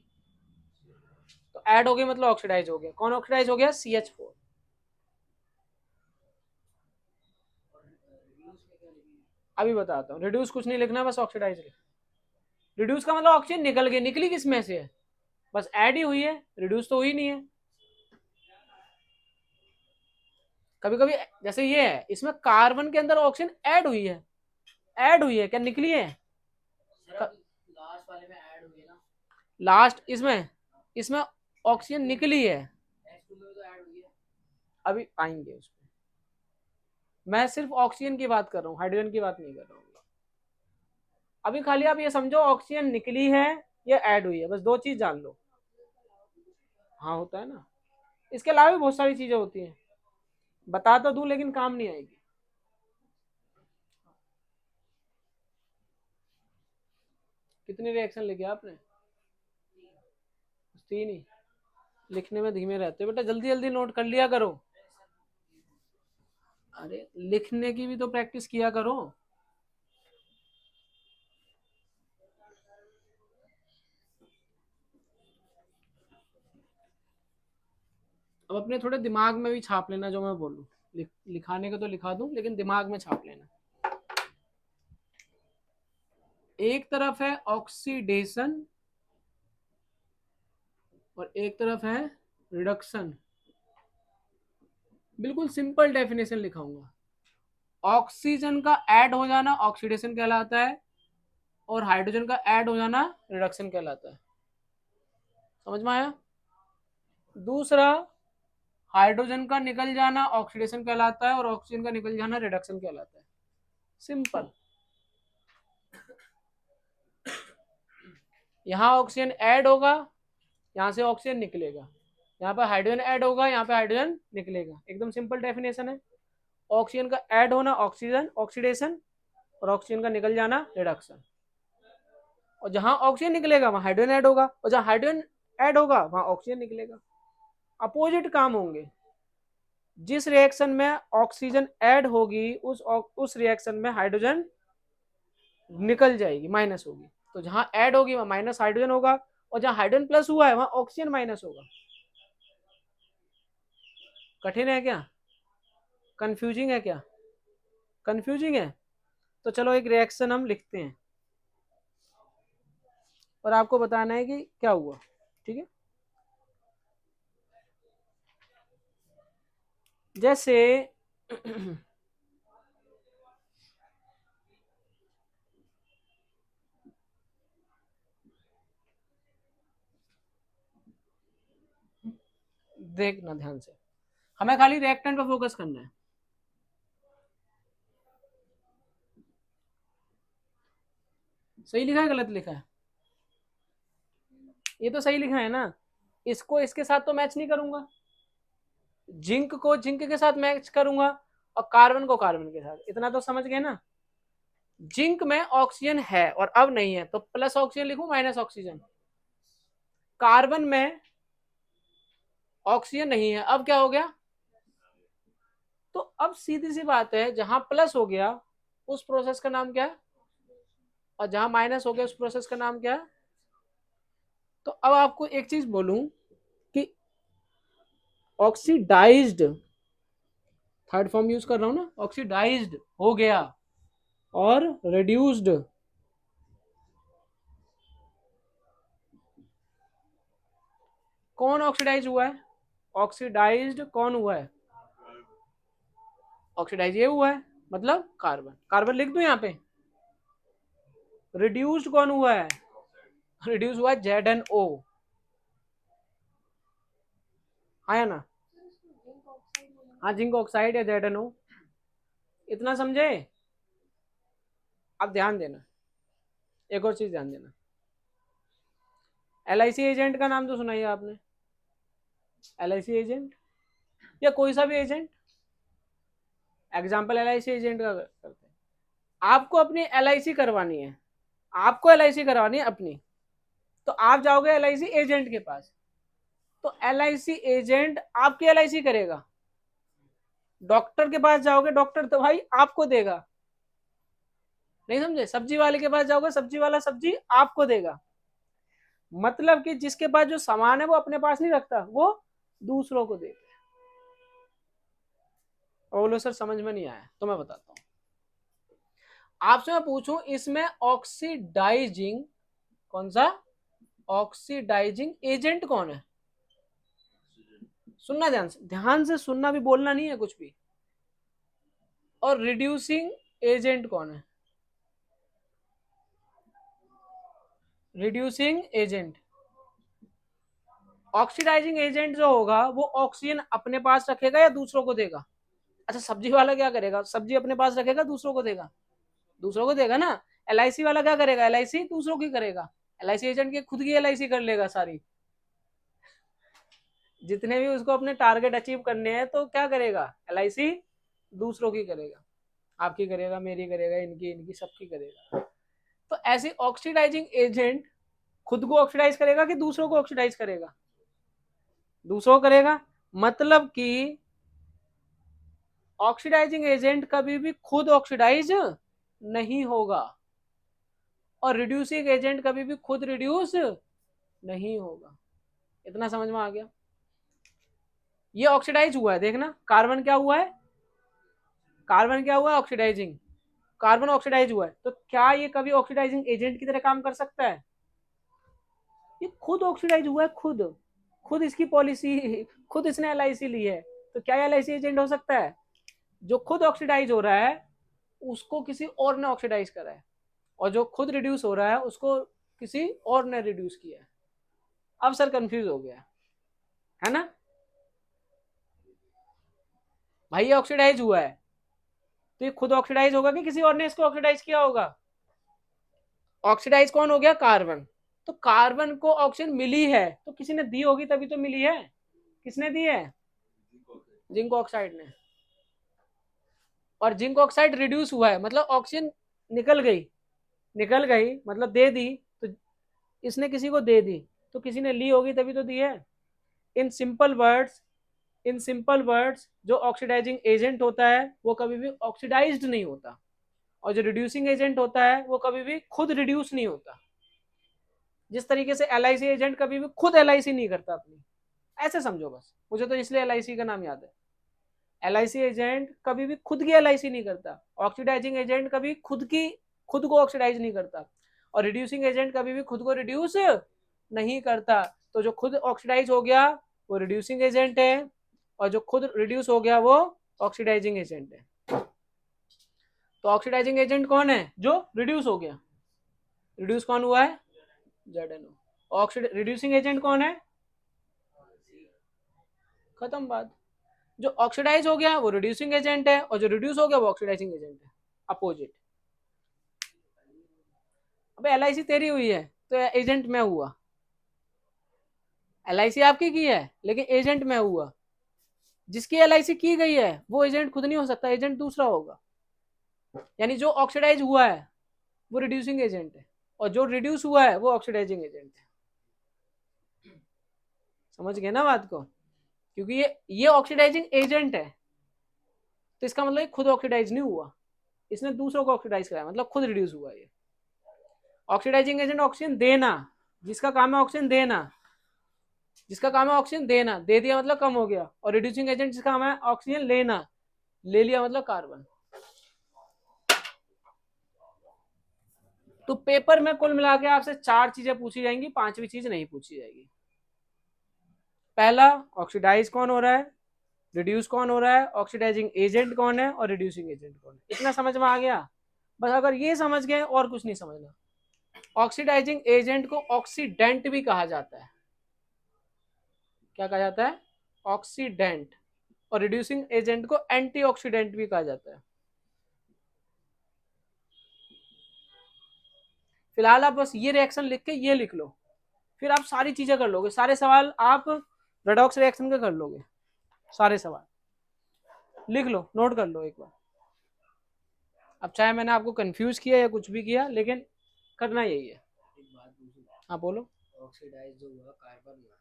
तो ऐड हो गई मतलब ऑक्सीडाइज हो गया। कौन ऑक्सीडाइज हो गया? CH4। अभी बताता हूँ। रिड्यूस कुछ नहीं लिखना, बस ऑक्सीडाइज लिख। रिड्यूस का मतलब ऑक्सीजन निकल गई। निकली किस में से है? बस ऐड ही हुई है, रिड्यूस तो हुई नहीं है। कभी कभी जैसे ये है, इसमें कार्बन के अंदर ऑक्सीजन ऐड हुई है। ऐड हुई है क्या निकली है? लास्ट वाले में ऐड हुई है ना। लास्ट इसमें इसमें ऑक्सीजन निकली है। अभी आएंगे उस पर। मैं सिर्फ ऑक्सीजन की बात कर रहा हूँ, हाइड्रोजन की बात नहीं कर रहा हूँ। अभी खाली आप ये समझो ऑक्सीजन निकली है या ऐड हुई है, बस दो चीज जान लो। हाँ होता है ना। इसके अलावा भी बहुत सारी चीजें होती हैं, बता तो दूं लेकिन काम नहीं आएगी। कितने रिएक्शन लिखे आपने? 3 ही। लिखने में धीमे रहते हो बेटा, जल्दी जल्दी नोट कर लिया करो। अरे लिखने की भी तो प्रैक्टिस किया करो। अब अपने थोड़े दिमाग में भी छाप लेना जो मैं बोलूं। लिखाने को तो लिखा दूं, लेकिन दिमाग में छाप लेना। एक तरफ है ऑक्सीडेशन और एक तरफ है रिडक्शन। बिल्कुल सिंपल डेफिनेशन लिखाऊंगा। ऑक्सीजन का ऐड हो जाना ऑक्सीडेशन कहलाता है, और हाइड्रोजन का ऐड हो जाना रिडक्शन कहलाता है। समझ में आया? दूसरा, हाइड्रोजन का निकल जाना ऑक्सीडेशन कहलाता है और ऑक्सीजन का निकल जाना रिडक्शन कहलाता है। सिंपल। यहाँ ऑक्सीजन ऐड होगा, यहाँ से ऑक्सीजन निकलेगा। यहाँ पे हाइड्रोजन ऐड होगा, यहाँ पे हाइड्रोजन निकलेगा। एकदम सिंपल डेफिनेशन है। ऑक्सीजन का ऐड होना ऑक्सीजन ऑक्सीडेशन, और ऑक्सीजन का निकल जाना रिडक्शन। और जहां ऑक्सीजन निकलेगा वहां हाइड्रोजन ऐड होगा, और जहां हाइड्रोजन ऐड होगा वहां ऑक्सीजन निकलेगा। अपोजिट काम होंगे। जिस रिएक्शन में ऑक्सीजन ऐड होगी उस रिएक्शन में हाइड्रोजन निकल जाएगी, माइनस होगी। तो जहां ऐड होगी वहां माइनस हाइड्रोजन होगा, और जहां हाइड्रोजन प्लस हुआ है वहां ऑक्सीजन माइनस होगा। कठिन है क्या? कंफ्यूजिंग है क्या? कंफ्यूजिंग है? तो चलो एक रिएक्शन हम लिखते हैं और आपको बताना है कि क्या हुआ। ठीक है? जैसे देखना ध्यान से, हमें खाली रिएक्टेंट पर फोकस करना है। सही लिखा है गलत लिखा है? ये तो सही लिखा है ना। इसको इसके साथ तो मैच नहीं करूंगा, जिंक को जिंक के साथ मैच करूंगा, और कार्बन को कार्बन के साथ। इतना तो समझ गए ना। जिंक में ऑक्सीजन है और अब नहीं है, तो प्लस ऑक्सीजन लिखूं माइनस ऑक्सीजन। कार्बन में ऑक्सीजन नहीं है, अब क्या हो गया? तो अब सीधी सी बात है, जहां प्लस हो गया उस प्रोसेस का नाम क्या है, और जहां माइनस हो गया उस प्रोसेस का नाम क्या है? तो अब आपको एक चीज बोलूं कि ऑक्सीडाइज्ड, थर्ड फॉर्म यूज कर रहा हूं ना, ऑक्सीडाइज्ड हो गया और रिड्यूस्ड। कौन ऑक्सीडाइज हुआ है? ऑक्सीडाइज्ड कौन हुआ है? ऑक्सीडाइज ये हुआ है, मतलब कार्बन। कार्बन लिख दूं यहाँ पे। रिड्यूस्ड कौन हुआ है? रिड्यूस हुआ है ZnO। आया ना? हाँ, जिंक ऑक्साइड या ZnO। इतना समझे? अब ध्यान देना, एक और चीज ध्यान देना। LIC एजेंट का नाम तो सुना ही है आपने। LIC एजेंट या कोई सा भी एजेंट, एग्जाम्पल LIC एजेंट का करते हैं। आपको अपनी LIC करवानी है, आपको LIC करवानी है अपनी, तो आप जाओगे LIC एजेंट के पास, तो LIC एजेंट आपकी LIC करेगा। डॉक्टर के पास जाओगे, डॉक्टर दवाई आपको देगा, नहीं समझे? सब्जी वाले के पास जाओगे, सब्जी वाला सब्जी आपको देगा। मतलब कि जिसके पास जो सामान है वो अपने पास नहीं रखता, वो दूसरों को देगा। और बोलो सर समझ में नहीं आया, तो मैं बताता हूं। आपसे मैं पूछूं इसमें ऑक्सीडाइजिंग, कौन सा ऑक्सीडाइजिंग एजेंट कौन है? सुनना ध्यान से, ध्यान से सुनना, भी बोलना नहीं है कुछ भी। और रिड्यूसिंग एजेंट कौन है? रिड्यूसिंग एजेंट, ऑक्सीडाइजिंग एजेंट जो होगा वो ऑक्सीजन अपने पास रखेगा या दूसरों को देगा? अच्छा, सब्जी वाला क्या करेगा? सब्जी अपने पास रखेगा, दूसरों को देगा? दूसरों को देगा ना। LIC वाला क्या करेगा? LIC दूसरों की करेगा। LIC एजेंट की खुद की LIC कर लेगा सारी, जितने भी उसको अपने टारगेट अचीव करने हैं, तो क्या करेगा? LIC दूसरों की करेगा, आपकी करेगा, मेरी करेगा, इनकी इनकी सबकी करेगा। तो ऐसी ऑक्सीडाइजिंग एजेंट खुद को ऑक्सीडाइज करेगा कि दूसरों को ऑक्सीडाइज करेगा? दूसरों को करेगा। मतलब कि ऑक्सीडाइजिंग एजेंट कभी भी खुद ऑक्सीडाइज नहीं होगा, और रिड्यूसिंग एजेंट कभी भी खुद रिड्यूस नहीं होगा। इतना समझ में आ गया? ये ऑक्सीडाइज हुआ है, देखना कार्बन क्या हुआ है, कार्बन क्या हुआ है? ऑक्सीडाइजिंग, कार्बन ऑक्सीडाइज हुआ है, तो क्या ये कभी ऑक्सीडाइजिंग एजेंट की तरह काम कर सकता है? ये खुद ऑक्सीडाइज हुआ है, खुद खुद इसकी पॉलिसी, खुद इसने LIC ली है, तो क्या LIC एजेंट हो सकता है? जो खुद ऑक्सीडाइज हो रहा है उसको किसी और ने ऑक्सीडाइज करा है, और जो खुद रिड्यूस हो रहा है उसको किसी और ने रिड्यूस किया है। अब सर कंफ्यूज हो गया है ना भाई? ये ऑक्सीडाइज हुआ है, तो ये खुद ऑक्सीडाइज होगा कि किसी और ने इसको ऑक्सीडाइज किया होगा? ऑक्सीडाइज कौन हो गया? कार्बन। तो कार्बन को ऑक्सीजन मिली है तो किसी ने दी होगी, तभी तो मिली है। किसने दी है? जिंक ऑक्साइड ने। और जिंक ऑक्साइड रिड्यूस हुआ है, मतलब ऑक्सीजन निकल गई, निकल गई मतलब दे दी, तो इसने किसी को दे दी, तो किसी ने ली होगी तभी तो दी है। In simple words, in simple words, जो ऑक्सीडाइजिंग एजेंट होता है वो कभी भी ऑक्सीडाइज्ड नहीं होता, और जो रिड्यूसिंग एजेंट होता है वो कभी भी खुद रिड्यूस नहीं होता। जिस तरीके से LIC एजेंट कभी भी खुद LIC नहीं करता अपनी, ऐसे समझो बस। मुझे तो इसलिए LIC का नाम याद है। LIC एजेंट कभी भी खुद की LIC नहीं करता, ऑक्सीडाइजिंग एजेंट कभी खुद को ऑक्सीडाइज नहीं करता, और रिड्यूसिंग एजेंट कभी भी खुद को रिड्यूस नहीं करता। तो जो खुद ऑक्सीडाइज हो गया वो रिड्यूसिंग एजेंट है, और जो खुद रिड्यूस हो गया वो ऑक्सीडाइजिंग एजेंट है। तो ऑक्सीडाइजिंग एजेंट कौन है? जो रिड्यूस हो गया। रिड्यूस कौन हुआ है? ZNO। रिड्यूसिंग एजेंट कौन है? खत्म बात। जो ऑक्सीडाइज हो गया वो रिड्यूसिंग एजेंट है, और जो रिड्यूस हो गया वो ऑक्सीडाइजिंग एजेंट है, अपोजिट। अबे LIC तेरी हुई है तो एजेंट मैं हुआ। LIC आपकी की है लेकिन एजेंट मैं हुआ। जिसकी LIC की गई है वो एजेंट खुद नहीं हो सकता, एजेंट दूसरा होगा। यानी जो ऑक्सीडाइज हुआ है वो रिड्यूसिंग एजेंट है, और जो रिड्यूस हुआ है वो ऑक्सीडाइजिंग एजेंट है। समझ गए ना बात को? क्योंकि ये ऑक्सीडाइजिंग एजेंट है, तो इसका मतलब खुद ऑक्सीडाइज नहीं हुआ, इसने दूसरों को ऑक्सीडाइज कराया, मतलब खुद रिड्यूस हुआ। ये ऑक्सीडाइजिंग एजेंट ऑक्सीजन देना, जिसका काम है ऑक्सीजन देना, जिसका काम है ऑक्सीजन देना, दे दिया मतलब कम हो गया। और रिड्यूसिंग एजेंट जिसका काम है ऑक्सीजन लेना, ले लिया मतलब कार्बन। तो पेपर में कुल मिला के आपसे 4 चीजें पूछी जाएंगी, 5वीं चीज नहीं पूछी जाएगी। पहला, ऑक्सीडाइज कौन हो रहा है, रिड्यूस कौन हो रहा है, ऑक्सीडाइजिंग एजेंट कौन है, और रिड्यूसिंग एजेंट कौन है। इतना समझ में आ गया? बस अगर ये समझ गए और कुछ नहीं समझना। ऑक्सीडाइजिंग एजेंट को ऑक्सीडेंट भी कहा जाता है। क्या कहा जाता है? ऑक्सीडेंट। और रिड्यूसिंग एजेंट को एंटीऑक्सीडेंट भी कहा जाता है। फिलहाल आप बस ये रिएक्शन लिख के ये लिख लो, फिर आप सारी चीजें कर लोगे, सारे सवाल आप रेडॉक्स रिएक्शन के कर लोगे। सारे सवाल लिख लो, नोट कर लो एक बार। अब चाहे मैंने आपको कंफ्यूज किया या कुछ भी किया, लेकिन करना यही है। एक बात पूछूं? हाँ बोलो। ऑक्सीडाइज जो हुआ कार्बन हुआ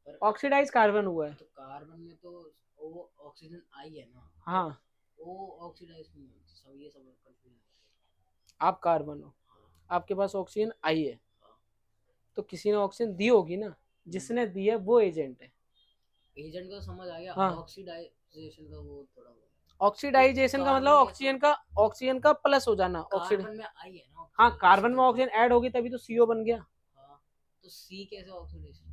है, ऑक्सीडाइज कार्बन हुआ है तो कार्बन में तो वो ऑक्सीजन आई है ना, हाँ। वो ऑक्सीडाइज नहीं होती, सब ये सब कंफ्यूजन। आप कार्बन हो, आपके पास ऑक्सीजन आई है, हाँ। तो किसी ने ऑक्सीजन दी होगी ना, जिसने दी है वो एजेंट है। एजेंट का समझ आ गया, हाँ, ऑक्सीडाइजेशन का वो थोड़ा वो ऑक्सीडाइजेशन का मतलब कार्बन में तो ऑक्सीजन का प्लस हो जाना, ऑक्सीड। कार्बन में आई है ना हाँ, कार्बन में ऑक्सीजन। ऑक्सीजन ऐड होगी तभी तो सीओ बन गया। हाँ, तो सी कैसे ऑक्सीडेशन?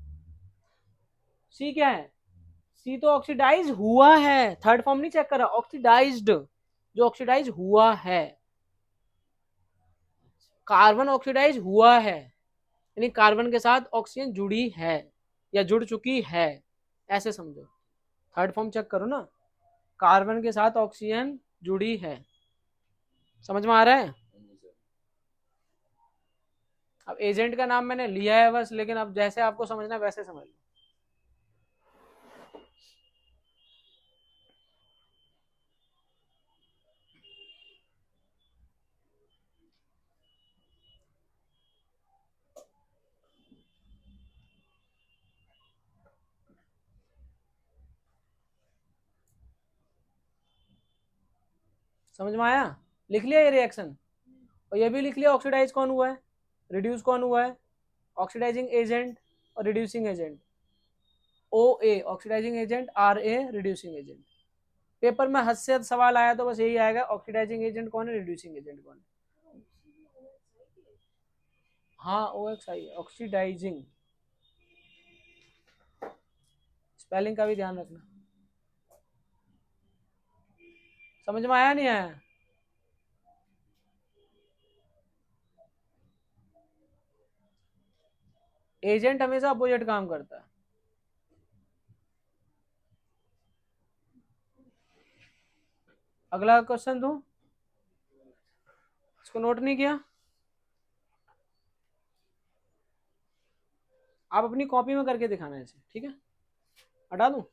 सी क्या है? सी तो ऑक्सीडाइज हुआ है, थर्ड फॉर्म नहीं चेक करा, ऑक्सीडाइज्ड, जो ऑक्सीडाइज हुआ है। कार्बन ऑक्सीडाइज हुआ है यानी कार्बन के साथ ऑक्सीजन जुड़ी है या जुड़ चुकी है, ऐसे समझो। थर्ड फॉर्म चेक करो ना, कार्बन के साथ ऑक्सीजन जुड़ी है। समझ में आ रहा है? अब एजेंट का नाम मैंने लिया है बस, लेकिन अब जैसे आपको समझना है वैसे समझ लो। समझ में आया? लिख लिया ये रिएक्शन, और ये भी लिख लिया ऑक्सीडाइज कौन हुआ है, रिड्यूस कौन हुआ है, ऑक्सीडाइजिंग एजेंट और reducing agent. O A oxidizing agent, R A reducing agent. Paper में हद से हद सवाल आया तो बस यही आएगा, ऑक्सीडाइजिंग एजेंट कौन है, रिड्यूसिंग एजेंट कौन है। हाँ, ओ एक्स आई ऑक्सीडाइजिंग, स्पेलिंग का भी ध्यान रखना। समझ में आया नहीं आया? एजेंट हमेशा अपोजिट काम करता है। अगला क्वेश्चन दूं, इसको नोट नहीं किया? आप अपनी कॉपी में करके दिखाना है इसे, ठीक है? हटा दूं?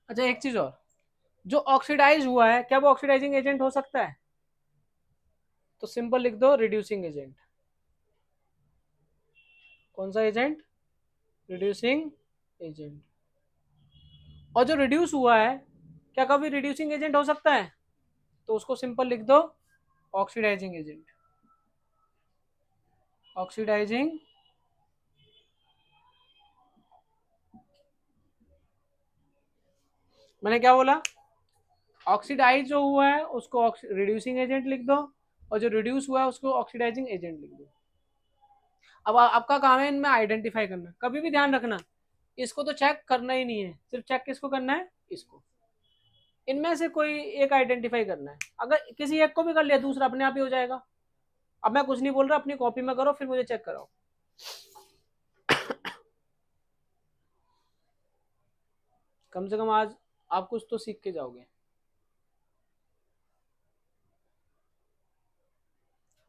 अच्छा, एक चीज और, जो ऑक्सीडाइज हुआ है क्या वो ऑक्सीडाइजिंग एजेंट हो सकता है? तो सिंपल लिख दो रिड्यूसिंग एजेंट। कौन सा एजेंट? Reducing agent. और जो रिड्यूस हुआ है क्या कभी रिड्यूसिंग एजेंट हो सकता है? तो उसको सिंपल लिख दो ऑक्सीडाइजिंग एजेंट। ऑक्सीडाइजिंग, मैंने क्या बोला, ऑक्सीडाइज जो हुआ है उसको रिड्यूसिंग एजेंट लिख दो, और जो रिड्यूस हुआ है उसको ऑक्सीडाइजिंग एजेंट लिख दो। अब आपका काम है इनमें आइडेंटिफाई करना, कभी भी ध्यान रखना इसको तो चेक करना ही नहीं है, सिर्फ चेक किसको करना है, इसको। इनमें से कोई एक आइडेंटिफाई करना है, अगर किसी एक को भी कर लिया दूसरा अपने आप ही हो जाएगा। अब मैं कुछ नहीं बोल रहा, अपनी कॉपी में करो फिर मुझे चेक कराओ। कम से कम आज आप कुछ तो सीख के जाओगे।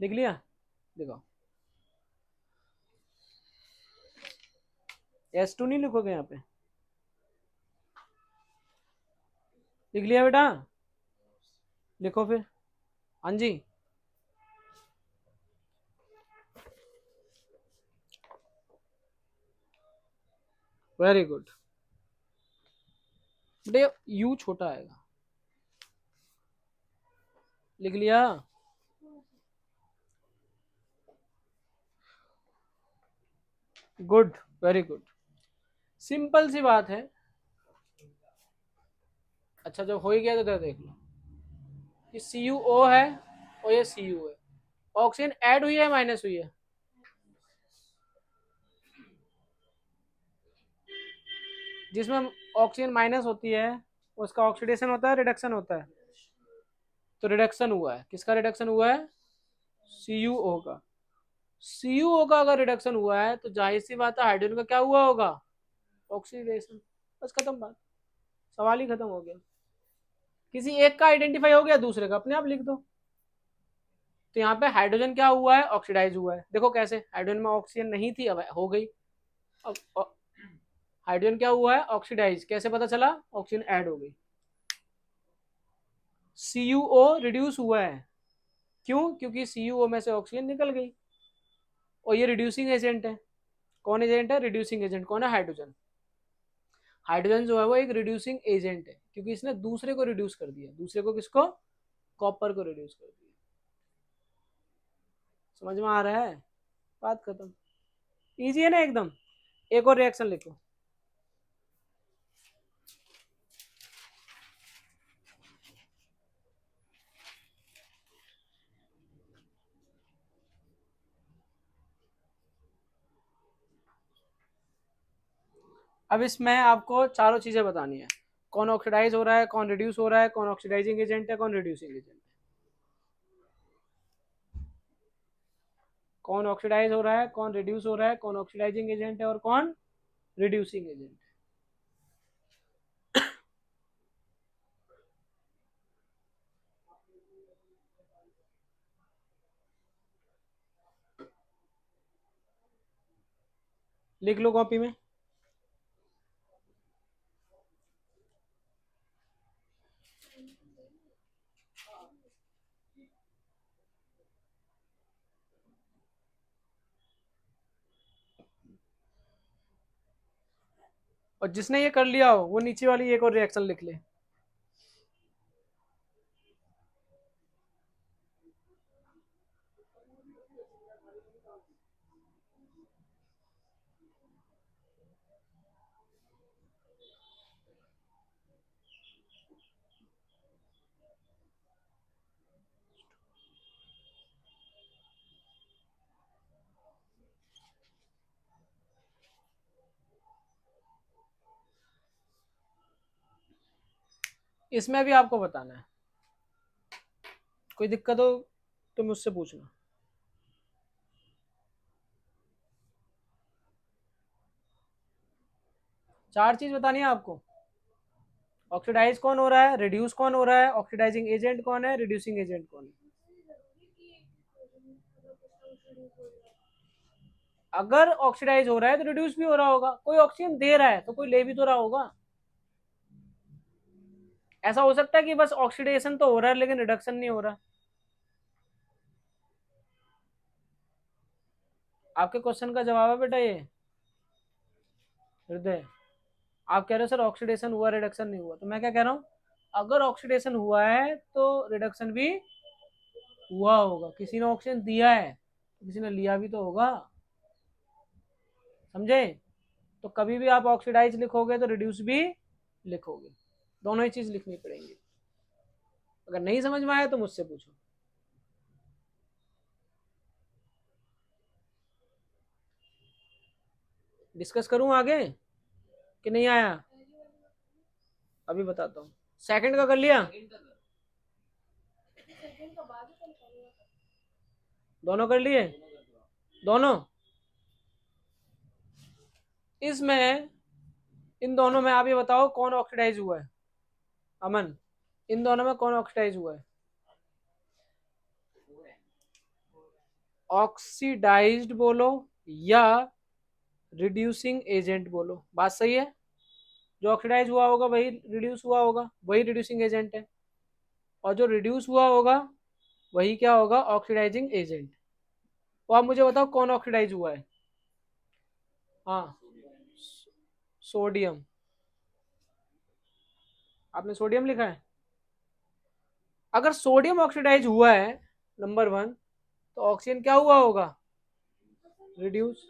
लिख लिया? देखो, S2 नहीं लिखोगे यहाँ पे? लिख लिया बेटा? लिखो फिर। हाँ जी, वेरी गुड बेटे, यू छोटा आएगा। लिख लिया? गुड, वेरी गुड, सिंपल सी बात है। अच्छा, जब हो ही गया तो देख लो, ये सी यू ओ है और ये सी यू है, ऑक्सीजन ऐड हुई है माइनस हुई है? जिसमें ऑक्सीजन माइनस होती है उसका ऑक्सीडेशन होता है, रिडक्शन होता है? तो रिडक्शन हुआ है, किसका रिडक्शन हुआ है? CuO का। CuO का अगर रिडक्शन हुआ है तो जाहिर सी बात है हाइड्रोजन का क्या हुआ होगा? ऑक्सीडेशन। बस खत्म बात, सवाल ही खत्म हो गया। किसी एक का आइडेंटिफाई हो गया, दूसरे का अपने आप लिख दो। तो यहाँ पे हाइड्रोजन क्या हुआ है? ऑक्सीडाइज हुआ है। देखो कैसे, हाइड्रोजन में ऑक्सीजन नहीं थी, अब हो गई। अब हाइड्रोजन क्या हुआ है? ऑक्सीडाइज। कैसे पता चला? ऑक्सीजन ऐड हो गई। CuO रिड्यूस हुआ है, क्यों? क्योंकि CuO में से ऑक्सीजन निकल गई, और ये रिड्यूसिंग एजेंट है। कौन एजेंट है? Reducing agent. कौन है? हाइड्रोजन। हाइड्रोजन जो है वो एक रिड्यूसिंग एजेंट है, क्योंकि इसने दूसरे को रिड्यूस कर दिया। दूसरे को किसको? कॉपर को रिड्यूस कर दिया। समझ में आ रहा है? बात खत्म। इजी है ना एकदम। एक और रिएक्शन लिखो। अब इसमें आपको चारों चीजें बतानी है। कौन ऑक्सीडाइज हो रहा है, कौन रिड्यूस हो रहा है, कौन ऑक्सीडाइजिंग एजेंट है, कौन रिड्यूसिंग एजेंट है। कौन ऑक्सीडाइज हो रहा है, कौन रिड्यूस हो रहा है, कौन ऑक्सीडाइजिंग एजेंट है, और कौन रिड्यूसिंग एजेंट है। लिख लो कॉपी में। और जिसने ये कर लिया हो वो नीचे वाली एक और रिएक्शन लिख ले। इसमें भी आपको बताना है, कोई दिक्कत हो तो मुझसे पूछना। चार चीज बतानी है आपको। ऑक्सीडाइज कौन हो रहा है, रिड्यूस कौन हो रहा है, ऑक्सीडाइजिंग एजेंट कौन है, रिड्यूसिंग एजेंट कौन है। अगर ऑक्सीडाइज हो रहा है तो रिड्यूस भी हो रहा होगा, कोई ऑक्सीजन दे रहा है तो कोई ले भी तो रहा होगा। ऐसा हो सकता है कि बस ऑक्सीडेशन तो हो रहा है लेकिन रिडक्शन नहीं हो रहा। आपके क्वेश्चन का जवाब है बेटा ये हृदय। आप कह रहे हो सर ऑक्सीडेशन हुआ रिडक्शन नहीं हुआ, तो मैं क्या कह रहा हूँ, अगर ऑक्सीडेशन हुआ है तो रिडक्शन भी हुआ होगा। किसी ने ऑक्सीजन दिया है तो किसी ने लिया भी तो होगा। समझे? तो कभी भी आप ऑक्सीडाइज लिखोगे तो रिड्यूस भी लिखोगे, दोनों ही चीज लिखनी पड़ेंगी। अगर नहीं समझ में आया तो मुझसे पूछो। डिस्कस करूं आगे कि नहीं आया? अभी बताता हूँ। सेकंड का कर लिया? दोनों कर लिए? दोनों? इसमें इन दोनों में आप ये बताओ कौन ऑक्सीडाइज हुआ है। अमन, इन दोनों में कौन ऑक्सीडाइज हुआ है? ऑक्सीडाइज्ड बोलो या रिड्यूसिंग एजेंट बोलो, बात सही है। जो ऑक्सीडाइज हुआ होगा वही रिड्यूस हुआ होगा, वही रिड्यूसिंग एजेंट है। और जो रिड्यूस हुआ होगा वही क्या होगा? Oxidizing agent. तो आप मुझे बताओ कौन ऑक्सीडाइज हुआ है। हाँ, सोडियम। आपने सोडियम लिखा है। अगर सोडियम ऑक्सीडाइज हुआ है नंबर वन, तो ऑक्सीजन क्या हुआ होगा? रिड्यूस।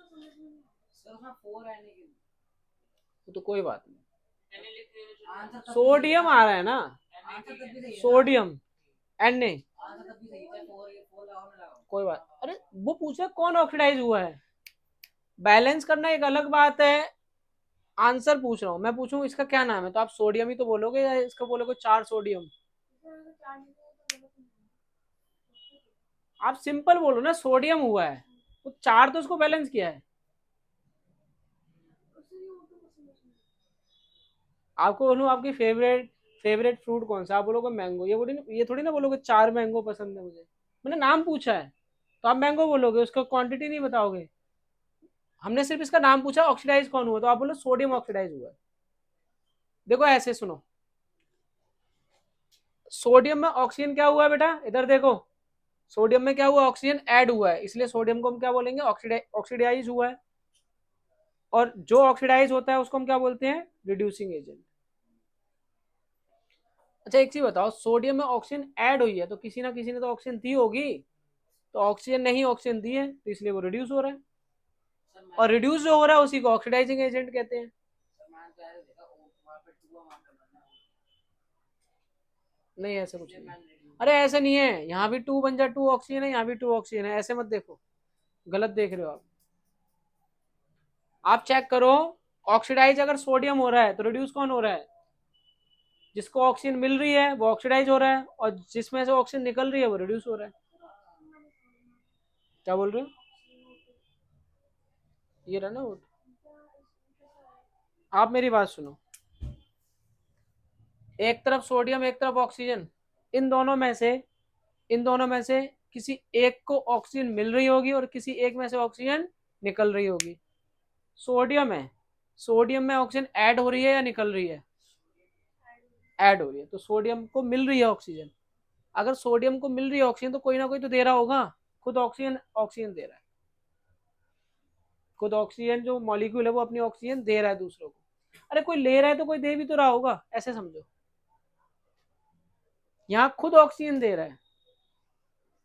तो कोई बात नहीं, सोडियम आ रहा है ना, सोडियम Na। कोई बात, अरे वो पूछा कौन ऑक्सीडाइज हुआ है। बैलेंस करना एक अलग बात है, आंसर पूछ रहा हूँ मैं, पूछूं इसका क्या नाम है तो आप सोडियम ही तो बोलोगे या इसका बोलोगे 4 सोडियम? आप सिंपल बोलो ना, सोडियम हुआ है तो 4 तो उसको बैलेंस किया है। आपको बोलूं आपकी फेवरेट फेवरेट फ्रूट कौन सा, आप बोलोगे मैंगो, ये थोड़ी ना बोलोगे 4 मैंगो पसंद है मुझे। मैंने नाम पूछा है तो आप मैंगो बोलोगे, उसका क्वांटिटी नहीं बताओगे। हमने सिर्फ इसका नाम पूछा ऑक्सीडाइज कौन हुआ, तो आप बोलो सोडियम ऑक्सीडाइज हुआ है। देखो ऐसे सुनो, सोडियम में ऑक्सीजन क्या हुआ है बेटा, इधर देखो, सोडियम में क्या हुआ, ऑक्सीजन ऐड हुआ है, इसलिए सोडियम को हम क्या बोलेंगे, ऑक्सीडाइज हुआ है। और जो ऑक्सीडाइज होता है उसको हम क्या बोलते हैं, रिड्यूसिंग एजेंट। अच्छा एक चीज बताओ, सोडियम में ऑक्सीजन ऐड हुई है तो किसी ना किसी ने तो ऑक्सीजन दी होगी, तो ऑक्सीजन ने ही ऑक्सीजन दी है तो इसलिए वो रिड्यूस हो रहा है, सर और मैंने रिड्यूस जो हो रहा है उसी को ऑक्सीडाइजिंग एजेंट कहते हैं। सर मैंने तो ऐसे देखा वहाँ पे टू अमाउंट करना है, नहीं ऐसा कुछ इसलिए नहीं, मैंने reduce अरे ऐसे नहीं है, यहाँ भी 2 बन जाए, 2 ऑक्सीजन है, यहाँ भी 2 ऑक्सीजन है, ऐसे मत देखो, गलत देख रहे हो आप चेक करो, ऑक्सीडाइज अगर सोडियम हो रहा है तो रिड्यूस कौन हो रहा है, जिसको ऑक्सीजन मिल रही है वो ऑक्सीडाइज हो रहा है, और जिसमें से ऑक्सीजन निकल रही है वो रिड्यूस हो रहा है। क्या बोल रहे हो, ये रहा ना वो, आप मेरी बात सुनो, एक तरफ सोडियम एक तरफ ऑक्सीजन, इन दोनों में से इन दोनों में से किसी एक को ऑक्सीजन मिल रही होगी और किसी एक में से ऑक्सीजन निकल रही होगी। सोडियम है, सोडियम में ऑक्सीजन ऐड हो रही है या निकल रही है, ऐड हो रही है, तो सोडियम को मिल रही है ऑक्सीजन। अगर सोडियम को मिल रही है ऑक्सीजन तो कोई ना कोई तो दे रहा होगा, खुद ऑक्सीजन ऑक्सीजन दे रहा है, खुद ऑक्सीजन जो मॉलिक्यूल है वो अपनी ऑक्सीजन दे रहा है दूसरों को। अरे कोई ले रहा है तो कोई दे भी तो रहा होगा, ऐसे समझो, यहाँ खुद ऑक्सीजन दे रहा है,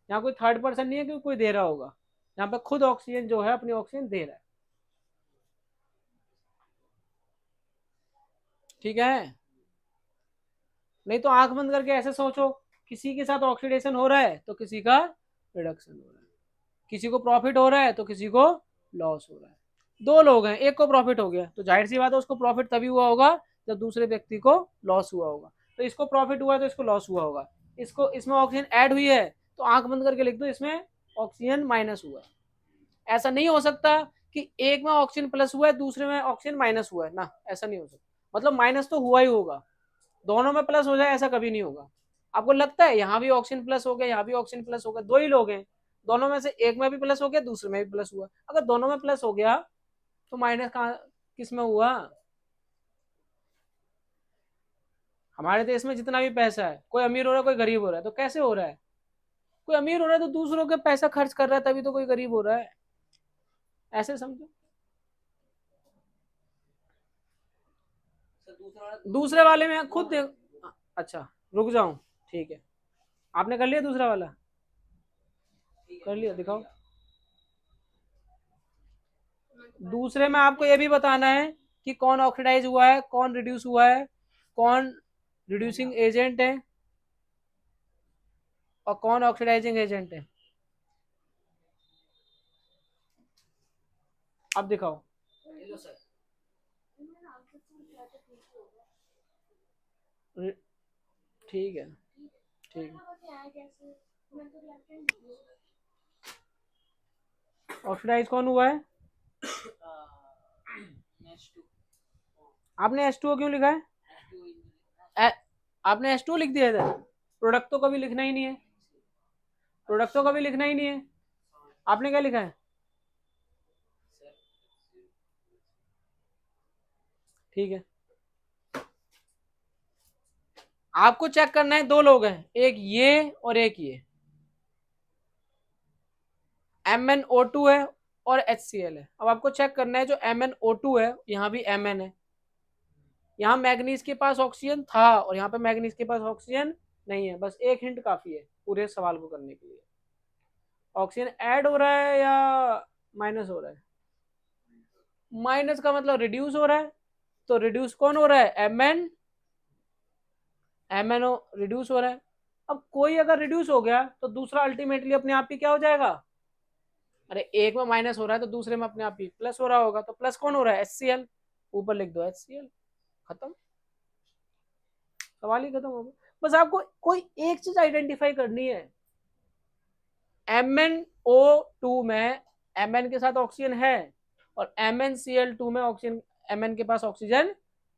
यहाँ कोई थर्ड पर्सन नहीं है कि कोई दे रहा होगा, यहाँ पे खुद ऑक्सीजन जो है अपनी ऑक्सीजन दे रहा है। ठीक है, नहीं तो आंख बंद करके ऐसे सोचो, किसी के साथ ऑक्सीडेशन हो रहा है तो किसी का रिडक्शन हो रहा है, किसी को प्रॉफिट हो रहा है तो किसी को लॉस हो रहा है। दो लोग हैं, एक को प्रॉफिट हो गया तो जाहिर सी बात है उसको प्रॉफिट तभी हुआ होगा जब दूसरे व्यक्ति को लॉस हुआ होगा, तो इसको प्रॉफिट हुआ है तो इसको लॉस हुआ होगा। इसको इसमें ऑक्सीजन ऐड हुई है तो आंख बंद करके लिख दो इसमें ऑक्सीजन माइनस हुआ है। ऐसा नहीं हो सकता कि एक में ऑक्सीजन प्लस हुआ है दूसरे में ऑक्सीजन माइनस हुआ है ना, ऐसा नहीं हो सकता, मतलब माइनस तो हुआ ही होगा, दोनों में प्लस हो जाए ऐसा कभी नहीं होगा। आपको लगता है यहाँ भी ऑक्सीजन प्लस हो गया यहाँ भी ऑक्सीजन प्लस हो गया, दो ही लोग हैं, दोनों में से एक में भी प्लस हो गया दूसरे में भी प्लस हुआ, अगर दोनों में प्लस हो गया तो माइनस कहाँ किस में हुआ। हमारे देश में जितना भी पैसा है, कोई अमीर हो रहा है कोई गरीब हो रहा है, तो कैसे हो रहा है, कोई अमीर हो रहा है तो दूसरों के पैसा खर्च कर रहा है तभी तो कोई गरीब हो रहा है, ऐसे समझो। सर दूसरा वाला दूसरे वाले में खुद अच्छा रुक जाऊं, ठीक है, आपने कर लिया दूसरा वाला, ठीक है कर लिया, दूसरा दिखाओ। लिया। दूसरे में आपको ये भी बताना है कि कौन ऑक्सीडाइज हुआ है कौन रिड्यूस हुआ है, कौन रिड्यूसिंग एजेंट है और कौन ऑक्सीडाइजिंग एजेंट है। अब दिखाओ। ये लो सर। ठीक है, ठीक है, ऑक्सीडाइज कौन हुआ है, नेक्स्ट टू आपने H2O क्यों लिखा है, टू आपने H2O लिख दिया इधर, प्रोडक्ट तो कभी लिखना ही नहीं है, प्रोडक्ट तो कभी लिखना ही नहीं है, आपने क्या लिखा है, ठीक है। आपको चेक करना है, दो लोग हैं, एक ये और एक ये, MnO2 है और HCl है। अब आपको चेक करना है, जो MnO2 है यहाँ भी Mn है, यहाँ मैग्नीज के पास ऑक्सीजन था और यहाँ पे मैग्नीज के पास ऑक्सीजन नहीं है, बस एक हिंट काफी है पूरे सवाल को करने के लिए। ऑक्सीजन ऐड हो रहा है या माइनस हो रहा है, माइनस का मतलब रिड्यूस हो रहा है, तो रिड्यूस कौन हो रहा है, MnO रिड्यूस हो रहा है। अब कोई अगर रिड्यूस हो गया तो दूसरा अल्टीमेटली अपने आप ही क्या हो जाएगा, अरे एक में माइनस हो रहा है तो दूसरे में अपने आप ही प्लस हो रहा होगा, तो प्लस कौन हो रहा है, HCl, ऊपर लिख दो HCl, खत्म, सवाल ही खत्म हो गया। बस आपको कोई एक चीज आइडेंटिफाई करनी है, MnO2 में Mn के साथ ऑक्सीजन है और MnCl2 में ऑक्सीजन, Mn के पास ऑक्सीजन,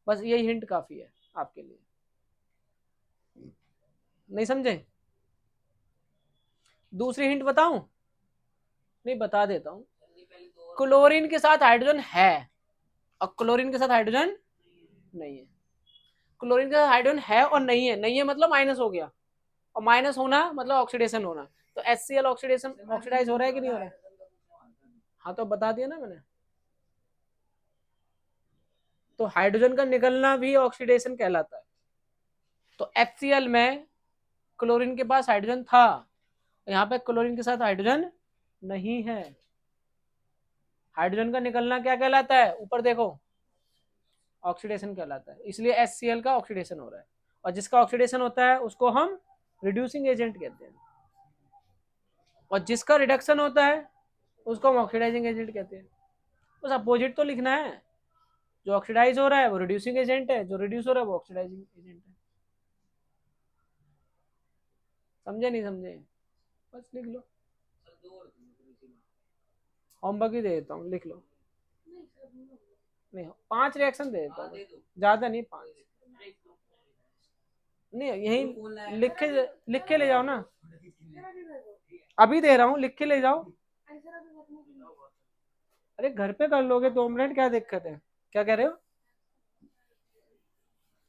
बस यही हिंट काफी है आपके लिए। नहीं समझे? दूसरी हिंट बताऊं? नहीं, बता देता हूं। क्लोरीन के साथ हाइड्रोजन है और क्लोरीन के साथ हाइड्रोजन नहीं है। क्लोरीन के साथ हाइड्रोजन है और नहीं है, नहीं है मतलब माइनस हो गया, और माइनस होना मतलब ऑक्सीडेशन होना। तो HCl ऑक्सीडेशन, ऑक्सीडाइज हो रहा है कि नहीं हो रहा है? हाँ तो बता दिया ना मैंने। तो हाइड्रोजन का निकलना भी ऑक्सीडेशन कहलाता है। तो HCl में क्लोरीन के पास हाइड्रोजन था, यहाँ पे क्लोरीन के साथ हाइड्रोजन नहीं है। हाइड्रोजन का निकलना क्या कहलाता है? ऊपर देखो, ऑक्सीडेशन कहलाता है। इसलिए HCl का ऑक्सीडेशन हो रहा है, और जिसका ऑक्सीडेशन होता है उसको हम रिड्यूसिंग एजेंट कहते हैं, और जिसका रिडक्शन होता है उसको हम ऑक्सीडाइजिंग एजेंट कहते हैं। बस अपोजिट तो लिखना है, जो ऑक्सीडाइज हो रहा है वो रिड्यूसिंग एजेंट है, जो रिड्यूस हो रहा है वो ऑक्सीडाइजिंग एजेंट है। समझे नहीं समझे? बस लिख लो, होमवर्क ही दे देता हूँ, लिख लो। नहीं, 5 रिएक्शन दे देता हूँ, ज्यादा नहीं, 5। नहीं, यही लिख के ले जाओ ना, अभी दे रहा हूँ, लिख के ले जाओ। अरे घर पे कर लोगे 2 मिनट, क्या दिक्कत है? क्या कह रहे हो?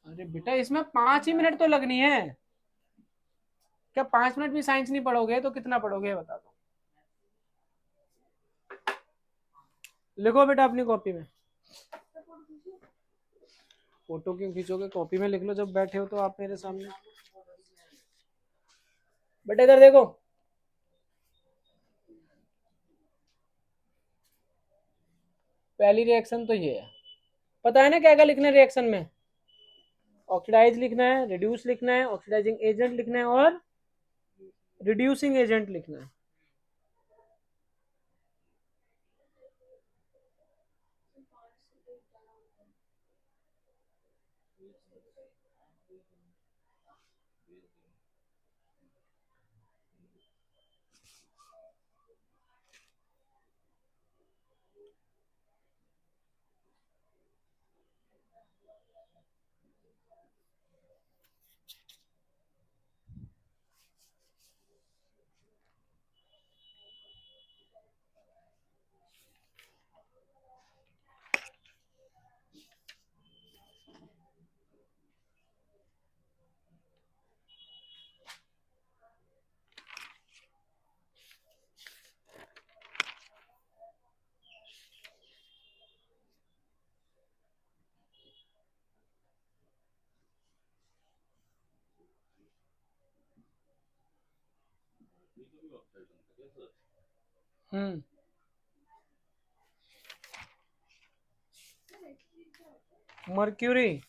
अरे बेटा इसमें 5 ही मिनट तो लगनी है। क्या 5 मिनट भी साइंस नहीं पढ़ोगे तो कितना पढ़ोगे बता दो। लिखो बेटा अपनी कॉपी में। फोटो क्यों खींचोगे, कॉपी में लिख लो जब बैठे हो तो आप मेरे सामने। बेटा इधर देखो, पहली रिएक्शन तो ये है, पता है ना क्या क्या लिखना है रिएक्शन में? ऑक्सीडाइज लिखना है, रिड्यूस लिखना है, ऑक्सीडाइजिंग एजेंट लिखना है और रिड्यूसिंग एजेंट लिखना है। मर्क्यूरी,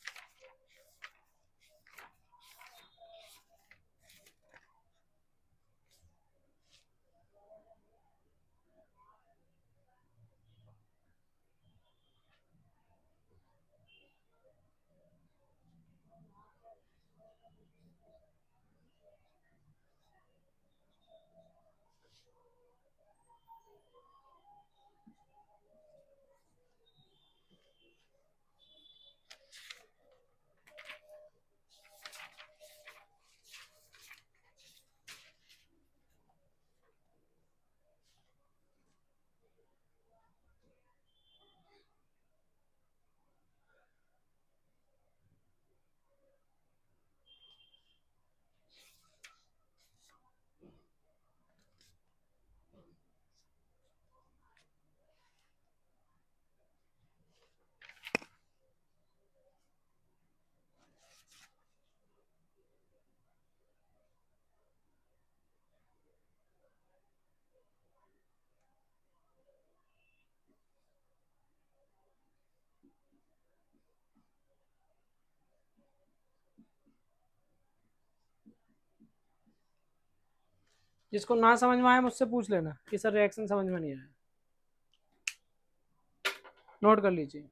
जिसको ना समझ में आया मुझसे पूछ लेना कि सर रिएक्शन समझ में नहीं आया, नोट कर लीजिए।